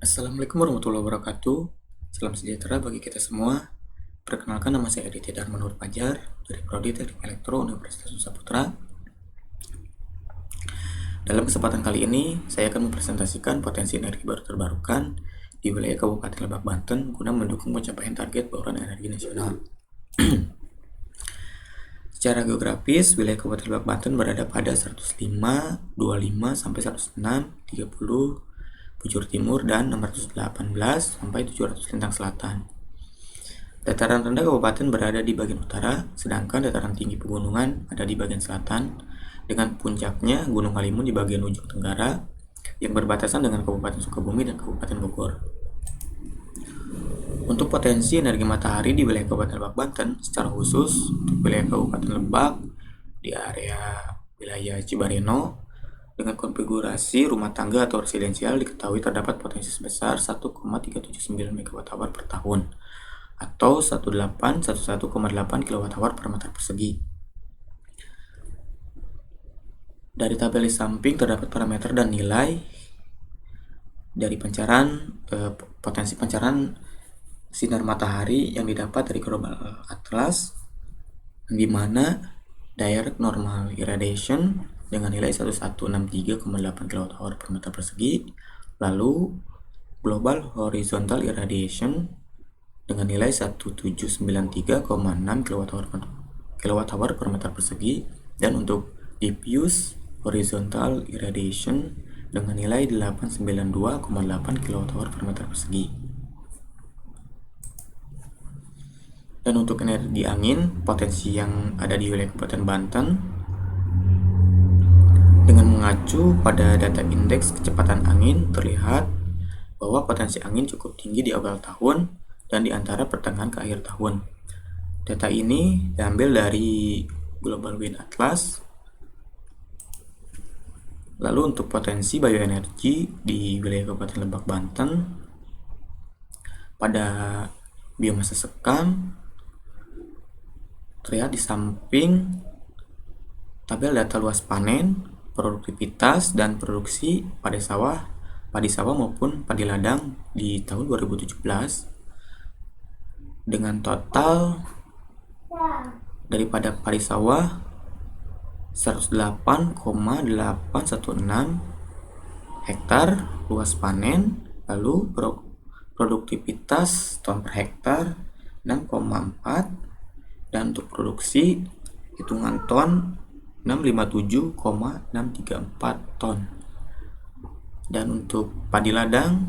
Assalamualaikum warahmatullahi wabarakatuh. Salam sejahtera bagi kita semua. Perkenalkan, nama saya Aditya Dharma Nur Fajar dari Prodi Teknik Elektro Universitas Nusa Putra. Dalam kesempatan kali ini, saya akan mempresentasikan potensi energi baru terbarukan di wilayah Kabupaten Lebak, Banten guna mendukung pencapaian target bauran energi nasional. Secara geografis, wilayah Kabupaten Lebak, Banten berada pada 105, 25 sampai 106, 30 bujur timur dan 618 sampai 700 lintang selatan. Dataran rendah kabupaten berada di bagian utara, sedangkan dataran tinggi pegunungan ada di bagian selatan, dengan puncaknya Gunung Halimun di bagian ujung tenggara yang berbatasan dengan Kabupaten Sukabumi dan Kabupaten Bogor. Untuk potensi energi matahari di wilayah Kabupaten Lebak, Banten, secara khusus untuk wilayah Kabupaten Lebak di area wilayah Cibareno dengan konfigurasi rumah tangga atau residensial diketahui terdapat potensi sebesar 1,379 MWh per tahun atau 1811,8 kWh per meter persegi. Dari tabel di samping terdapat parameter dan nilai dari potensi pancaran sinar matahari yang didapat dari Global Atlas, di mana direct normal irradiation dengan nilai 1163,8 kWh per meter persegi, lalu global horizontal irradiation dengan nilai 1793,6 kWh per meter persegi, dan untuk diffuse horizontal irradiation dengan nilai 892,8 kWh per meter persegi. Dan untuk energi angin, potensi yang ada di wilayah Kabupaten Banten dengan mengacu pada data indeks kecepatan angin terlihat bahwa potensi angin cukup tinggi di awal tahun dan di antara pertengahan ke akhir tahun. Data ini diambil dari Global Wind Atlas. Lalu untuk potensi bioenergi di wilayah Kabupaten Lebak, Banten pada biomasa sekam terlihat di samping tabel data luas panen, produktivitas, dan produksi padi sawah maupun padi ladang di tahun 2017 dengan total daripada padi sawah 108,816 hektar luas panen, lalu produktivitas ton per hektar 6,4, dan untuk produksi hitungan ton 657,634 ton. Dan untuk padi ladang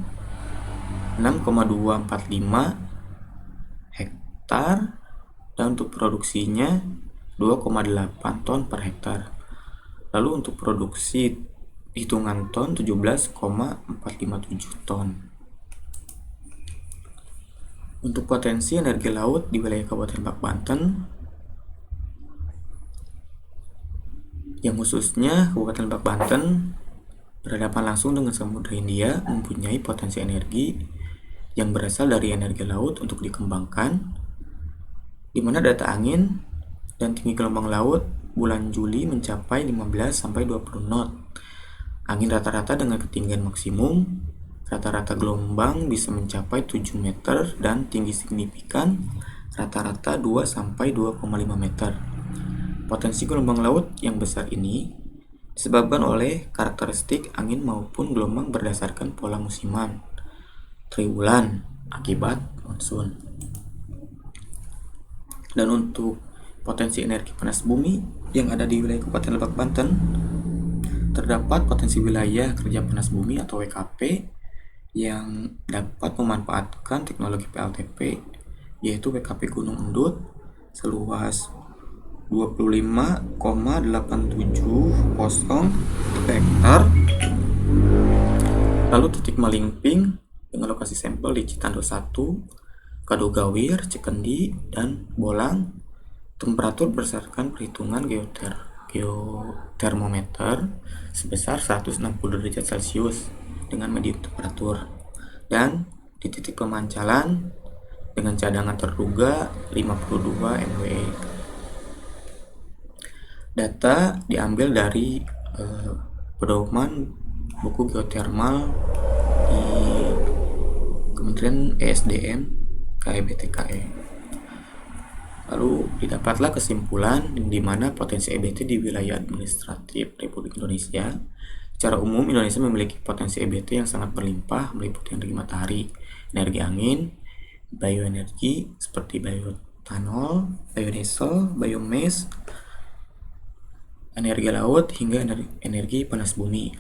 6,245 hektar, dan untuk produksinya 2,8 ton per hektar. Lalu untuk produksi hitungan ton 17,457 ton. Untuk potensi energi laut di wilayah Kabupaten Lebak, Banten yang khususnya Kabupaten Lebak, Banten berhadapan langsung dengan Samudra Hindia mempunyai potensi energi yang berasal dari energi laut untuk dikembangkan, di mana data angin dan tinggi gelombang laut bulan Juli mencapai 15-20 knot. Angin rata-rata dengan ketinggian maksimum, rata-rata gelombang bisa mencapai 7 meter dan tinggi signifikan rata-rata 2-2,5 meter. Potensi gelombang laut yang besar ini disebabkan oleh karakteristik angin maupun gelombang berdasarkan pola musiman triwulan akibat monsun. Dan untuk potensi energi panas bumi yang ada di wilayah Kabupaten Lebak, Banten terdapat potensi wilayah kerja panas bumi atau WKP yang dapat memanfaatkan teknologi PLTP, yaitu WKP Gunung Endut seluas 25,870 hektar. Lalu titik Malingping dengan lokasi sampel di Citando 1, Kadogawir, Cikendi, dan Bolang. Temperatur berdasarkan perhitungan geotermometer sebesar 160 derajat Celcius dengan medium temperatur, dan di titik pemancalan dengan cadangan terduga 52 MW. Data diambil dari pedoman buku geotermal di Kementerian ESDM KEBTKE. Lalu didapatlah kesimpulan di mana potensi EBT di wilayah administratif Republik Indonesia. Secara umum, Indonesia memiliki potensi EBT yang sangat berlimpah, meliputi energi matahari, energi angin, bioenergi seperti bioetanol, biodiesel, biomass, energi laut, hingga energi panas bumi.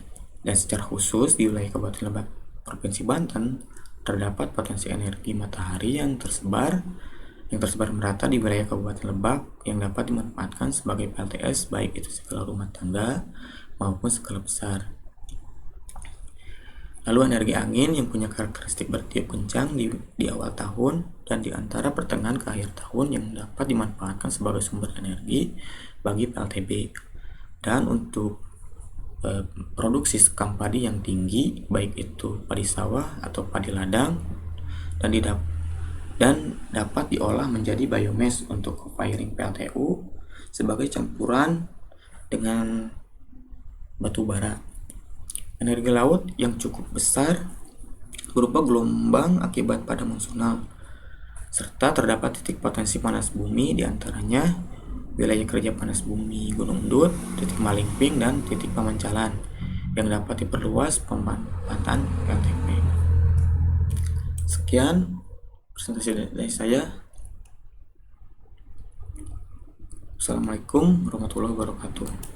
Dan secara khusus di wilayah Kabupaten Lebak, Provinsi Banten, terdapat potensi energi matahari yang tersebar merata di wilayah Kabupaten Lebak yang dapat dimanfaatkan sebagai PLTS, baik itu skala rumah tangga maupun skala besar. Lalu energi angin yang punya karakteristik bertiup kencang di awal tahun dan di antara pertengahan ke akhir tahun yang dapat dimanfaatkan sebagai sumber energi bagi PLTB. Dan untuk produksi sekam padi yang tinggi, baik itu padi sawah atau padi ladang, dan dapat diolah menjadi biomass untuk co-firing PLTU sebagai campuran dengan batu bara. Energi laut yang cukup besar berupa gelombang akibat pada monsunal, serta terdapat titik potensi panas bumi, diantaranya wilayah kerja panas bumi Gunung Dut, titik Malingping, dan titik Pamancalan yang dapat diperluas pemanfaatan PLTP. Sekian presentasi dari saya. Assalamualaikum warahmatullahi wabarakatuh.